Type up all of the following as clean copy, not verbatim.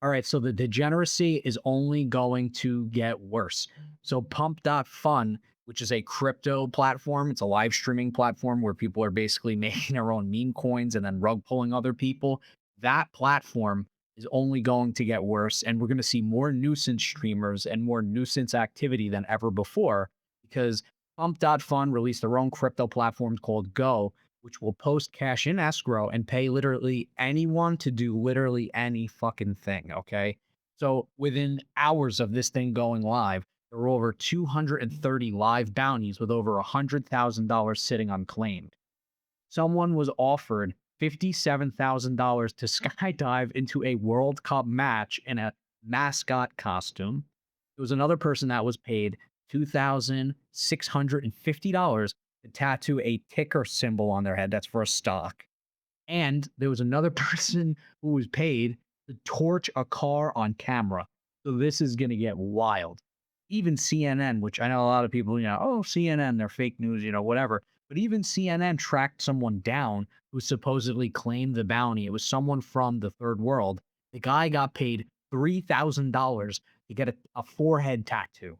All right, so the degeneracy is only going to get worse. So pump.fun, which is a crypto platform, it's a live streaming platform where people are basically making their own meme coins and then rug pulling other people. That platform is only going to get worse. And we're going to see more nuisance streamers and more nuisance activity than ever before because pump.fun released their own crypto platform called Go, which will post cash in escrow and pay literally anyone to do literally any fucking thing. Okay. So within hours of this thing going live, there were over 230 live bounties with over $100,000 sitting unclaimed. Someone was offered $57,000 to skydive into a World Cup match in a mascot costume. There was another person that was paid $2,650 to tattoo a ticker symbol on their head. That's for a stock. And there was another person who was paid to torch a car on camera. So this is going to get wild. Even CNN, which I know a lot of people, oh, CNN, they're fake news, whatever. But even CNN tracked someone down who supposedly claimed the bounty. It was someone from the third world. The guy got paid $3,000 to get a forehead tattoo.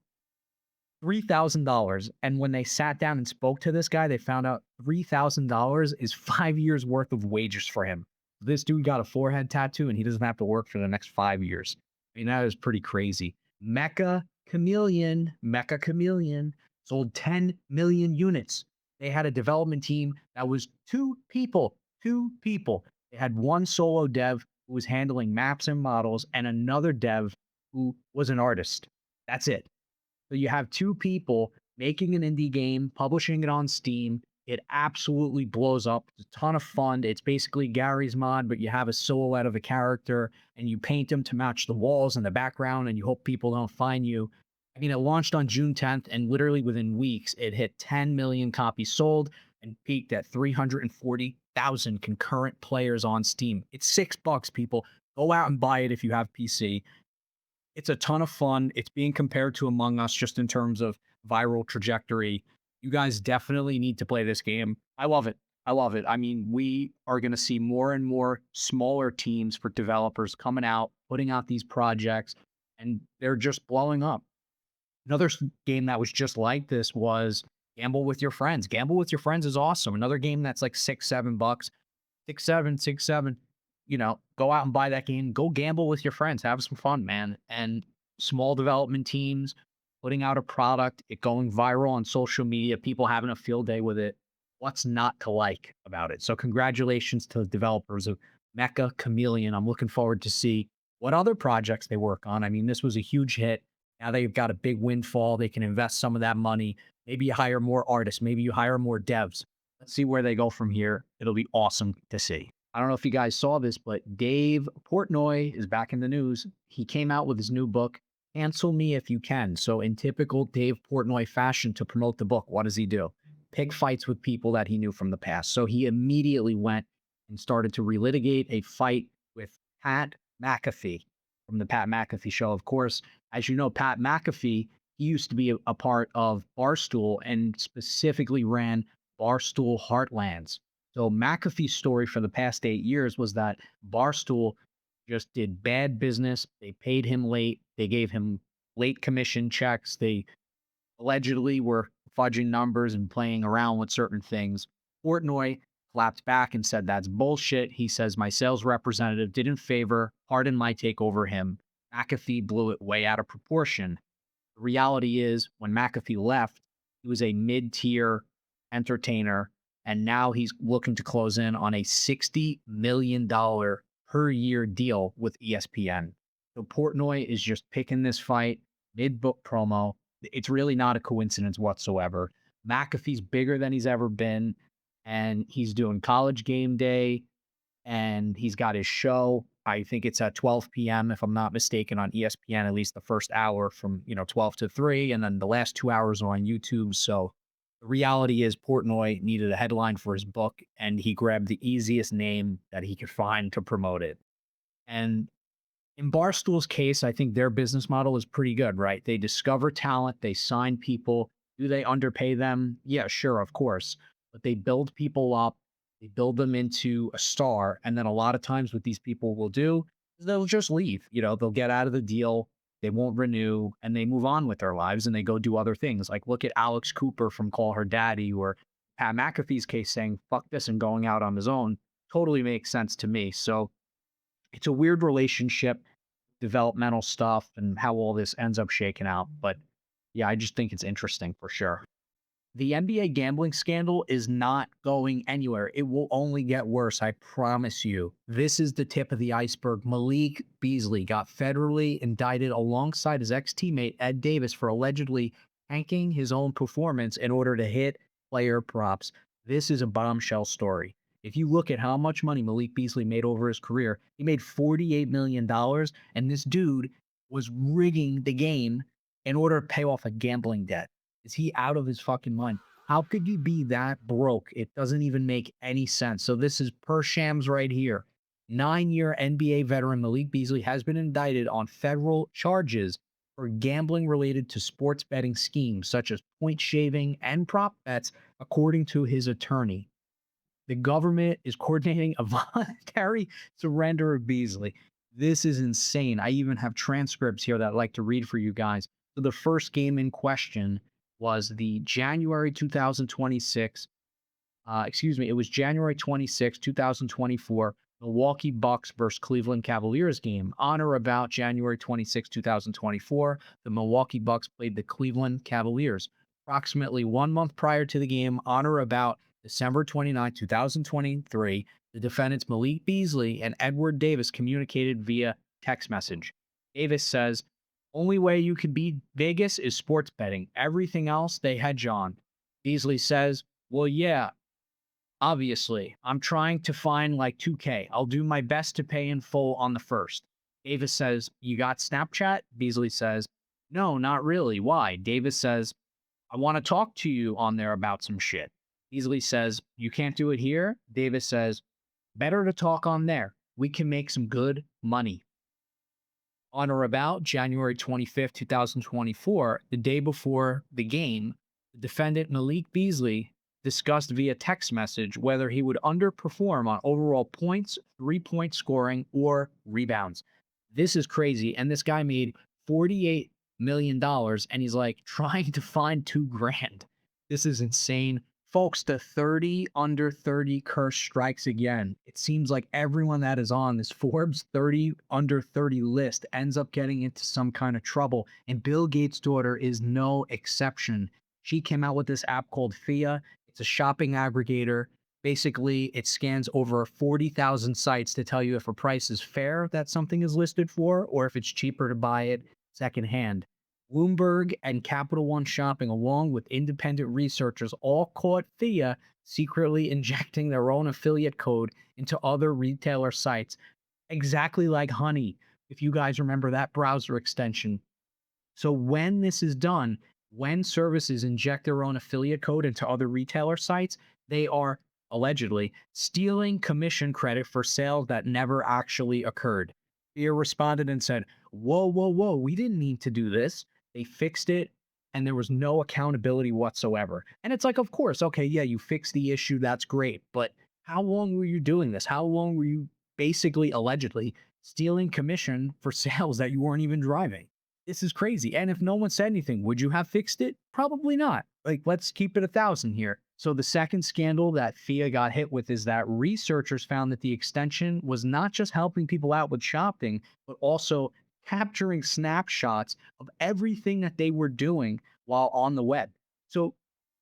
$3,000. And when they sat down and spoke to this guy, they found out $3,000 is 5 years worth of wages for him. This dude got a forehead tattoo and he doesn't have to work for the next 5 years. I mean, that is pretty crazy. Mecha Chameleon sold 10 million units. They had a development team that was two people, two people. They had one solo dev who was handling maps and models and another dev who was an artist. That's it. So you have two people making an indie game, publishing it on Steam. It absolutely blows up. It's a ton of fun. It's basically Gary's mod, but you have a silhouette of a character and you paint them to match the walls and the background, and you hope people don't find you. I mean, it launched on June 10th, and literally within weeks, it hit 10 million copies sold and peaked at 340,000 concurrent players on Steam. It's $6, people. Go out and buy it if you have PC. It's a ton of fun. It's being compared to Among Us just in terms of viral trajectory. You guys definitely need to play this game. I love it. I love it. I mean, we are going to see more and more smaller teams for developers coming out, putting out these projects, and they're just blowing up. Another game that was just like this was Gamble with Your Friends. Gamble with Your Friends is awesome. Another game that's like $6, $7, 6, 7, 6, 7. Go out and buy that game. Go gamble with your friends. Have some fun, man. And small development teams putting out a product, it going viral on social media, people having a field day with it. What's not to like about it? So congratulations to the developers of Mecha Chameleon. I'm looking forward to see what other projects they work on. I mean, this was a huge hit. Now they've got a big windfall. They can invest some of that money. Maybe you hire more artists. Maybe you hire more devs. Let's see where they go from here. It'll be awesome to see. I don't know if you guys saw this, but Dave Portnoy is back in the news. He came out with his new book, Cancel Me If You Can. So, in typical Dave Portnoy fashion, to promote the book, what does he do? Pick fights with people that he knew from the past. So, he immediately went and started to relitigate a fight with Pat McAfee from the Pat McAfee show. Of course, as you know, Pat McAfee, he used to be a part of Barstool and specifically ran Barstool Heartlands. So McAfee's story for the past 8 years was that Barstool just did bad business. They paid him late. They gave him late commission checks. They allegedly were fudging numbers and playing around with certain things. Portnoy clapped back and said that's bullshit. He says my sales representative didn't favor, pardon my take over him. McAfee blew it way out of proportion. The reality is, when McAfee left, he was a mid-tier entertainer, and now he's looking to close in on a $60 million per year deal with ESPN. So Portnoy is just picking this fight mid-book promo. It's really not a coincidence whatsoever. McAfee's bigger than he's ever been, and he's doing College Game Day, and he's got his show. I think it's at 12 p.m., if I'm not mistaken, on ESPN, at least the first hour from, 12 to 3, and then the last 2 hours are on YouTube. So the reality is Portnoy needed a headline for his book, and he grabbed the easiest name that he could find to promote it. And in Barstool's case, I think their business model is pretty good, right? They discover talent, they sign people. Do they underpay them? Yeah, sure, of course. But they build people up, they build them into a star. And then a lot of times what these people will do is they'll just leave. They'll get out of the deal, they won't renew, and they move on with their lives and they go do other things. Like look at Alex Cooper from Call Her Daddy, or Pat McAfee's case saying fuck this and going out on his own. Totally makes sense to me. So it's a weird relationship, developmental stuff, and how all this ends up shaking out. But yeah, I just think it's interesting for sure. The NBA gambling scandal is not going anywhere. It will only get worse, I promise you. This is the tip of the iceberg. Malik Beasley got federally indicted alongside his ex teammate Ed Davis for allegedly tanking his own performance in order to hit player props. This is a bombshell story. If you look at how much money Malik Beasley made over his career, he made $48 million, and this dude was rigging the game in order to pay off a gambling debt. Is he out of his fucking mind? How could you be that broke? It doesn't even make any sense. So this is per shams right here. 9-year NBA veteran Malik Beasley has been indicted on federal charges for gambling related to sports betting schemes such as point shaving and prop bets, according to his attorney. The government is coordinating a voluntary surrender of Beasley. This is insane. I even have transcripts here that I'd like to read for you guys. So the first game in question was the January 2026, it was January 26, 2024, Milwaukee Bucks versus Cleveland Cavaliers game. On or about January 26, 2024, the Milwaukee Bucks played the Cleveland Cavaliers. Approximately 1 month prior to the game, on or about December 29, 2023, the defendants Malik Beasley and Edward Davis communicated via text message. Davis says, only way you can beat Vegas is sports betting. Everything else they hedge on. Beasley says, well, yeah, obviously. I'm trying to find like 2K. I'll do my best to pay in full on the first. Davis says, you got Snapchat? Beasley says, no, not really. Why? Davis says, I want to talk to you on there about some shit. Beasley says, you can't do it here? Davis says, better to talk on there. We can make some good money. On or about January 25th, 2024, the day before the game, the defendant Malik Beasley discussed via text message whether he would underperform on overall points, 3-point scoring, or rebounds. This is crazy. And this guy made $48 million and he's like trying to find 2 grand. This is insane. Folks, the 30 under 30 curse strikes again. It seems like everyone that is on this Forbes 30 under 30 list ends up getting into some kind of trouble, and Bill Gates' daughter is no exception. She came out with this app called FIA. It's a shopping aggregator. Basically, it scans over 40,000 sites to tell you if a price is fair that something is listed for, or if it's cheaper to buy it secondhand. Bloomberg and Capital One Shopping, along with independent researchers, all caught FIA secretly injecting their own affiliate code into other retailer sites, exactly like Honey, if you guys remember that browser extension. So when this is done, when services inject their own affiliate code into other retailer sites, they are allegedly stealing commission credit for sales that never actually occurred. FIA responded and said, whoa, whoa, whoa, we didn't need to do this. They fixed it and there was no accountability whatsoever. And it's like, of course, okay, yeah, you fixed the issue. That's great. But how long were you doing this? How long were you basically allegedly stealing commission for sales that you weren't even driving? This is crazy. And if no one said anything, would you have fixed it? Probably not. Like, let's keep it 1,000 here. So the second scandal that FIA got hit with is that researchers found that the extension was not just helping people out with shopping, but also capturing snapshots of everything that they were doing while on the web. So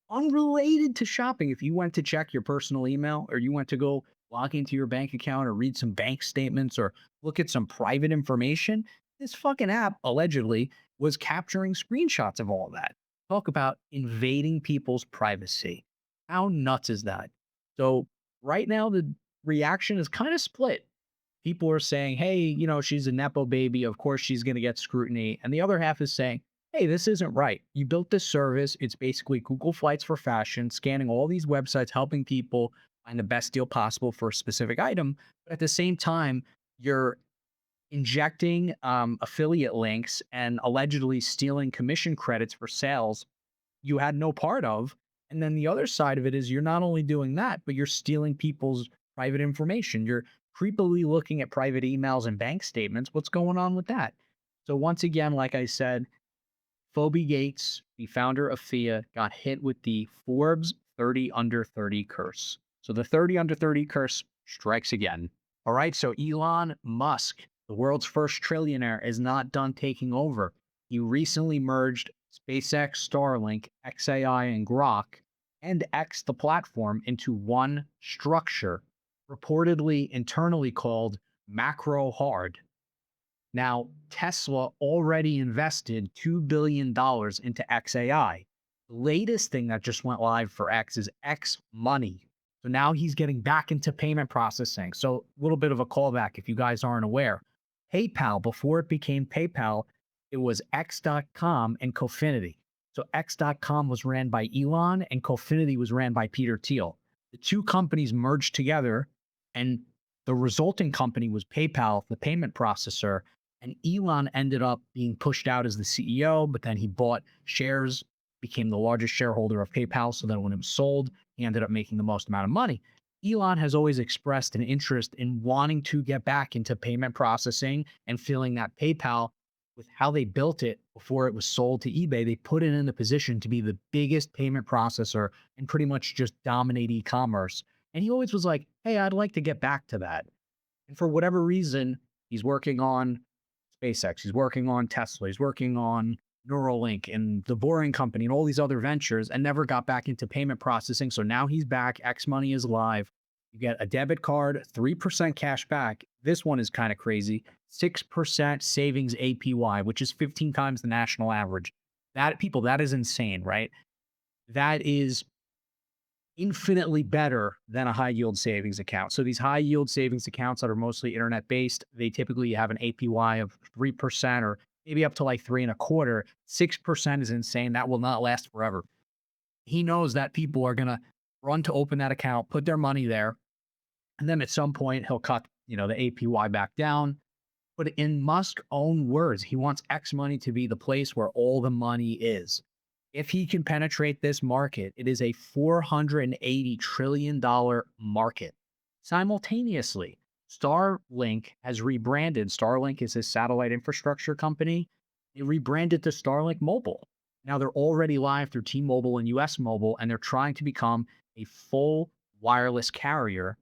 unrelated to shopping, if you went to check your personal email, or you went to go log into your bank account or read some bank statements or look at some private information, this fucking app allegedly was capturing screenshots of all that. Talk about invading people's privacy. How nuts is that? So right now the reaction is kind of split. People are saying, hey, she's a Nepo baby. Of course, she's going to get scrutiny. And the other half is saying, hey, this isn't right. You built this service. It's basically Google Flights for fashion, scanning all these websites, helping people find the best deal possible for a specific item. But at the same time, you're injecting affiliate links and allegedly stealing commission credits for sales you had no part of. And then the other side of it is you're not only doing that, but you're stealing people's private information. You're creepily looking at private emails and bank statements. What's going on with that? So once again, like I said, Phoebe Gates, the founder of FIA, got hit with the Forbes 30 under 30 curse. So the 30 under 30 curse strikes again. All right. So Elon Musk, the world's first trillionaire, is not done taking over. He recently merged SpaceX, Starlink, XAI, and Grok, and X, the platform, into one structure, reportedly internally called Macro Hard. Now, Tesla already invested $2 billion into XAI. The latest thing that just went live for X is X Money. So now he's getting back into payment processing. So, a little bit of a callback if you guys aren't aware. PayPal, before it became PayPal, it was X.com and Cofinity. So, X.com was ran by Elon and Cofinity was ran by Peter Thiel. The two companies merged together, and the resulting company was PayPal, the payment processor, and Elon ended up being pushed out as the CEO, but then he bought shares, became the largest shareholder of PayPal. So then when it was sold, he ended up making the most amount of money. Elon has always expressed an interest in wanting to get back into payment processing and feeling that PayPal, with how they built it before it was sold to eBay, they put it in the position to be the biggest payment processor and pretty much just dominate e commerce. And he always was like, hey, I'd like to get back to that. And for whatever reason, he's working on SpaceX, he's working on Tesla, he's working on Neuralink and the Boring Company and all these other ventures and never got back into payment processing. So now he's back. X Money is live. You get a debit card, 3% cash back. This one is kind of crazy. 6% savings APY, which is 15 times the national average. That people, that is insane, right? That is infinitely better than a high yield savings account. So these high yield savings accounts that are mostly internet based, they typically have an APY of 3% or maybe up to like three and a quarter. 6% is insane. That will not last forever. He knows that people are going to run to open that account, put their money there, and then at some point he'll cut, the APY back down. But in Musk's own words, he wants X Money to be the place where all the money is. If he can penetrate this market, it is a $480 trillion market. Simultaneously, Starlink has rebranded. Starlink is his satellite infrastructure company. It rebranded to Starlink Mobile. Now they're already live through T-Mobile and US Mobile, and they're trying to become a full wireless carrier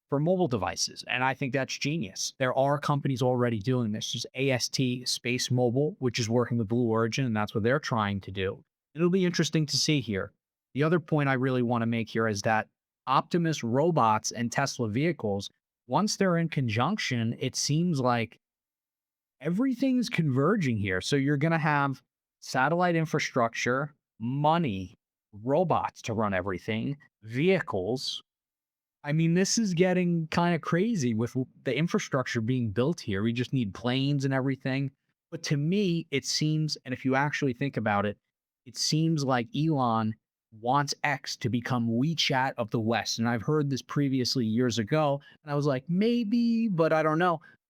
for mobile devices. And I think that's genius. There are companies already doing this. There's AST Space Mobile, which is working with Blue Origin, and that's what they're trying to do. It'll be interesting to see here. The other point I really want to make here is that Optimus robots and Tesla vehicles, once they're in conjunction, it seems like everything's converging here. So you're going to have satellite infrastructure, money, robots to run everything, vehicles. I mean, this is getting kind of crazy with the infrastructure being built here. We just need planes and everything. But to me, it seems, and if you actually think about it, it seems like Elon wants X to become WeChat of the West. And I've heard this previously years ago, and I was like, maybe, but I don't know.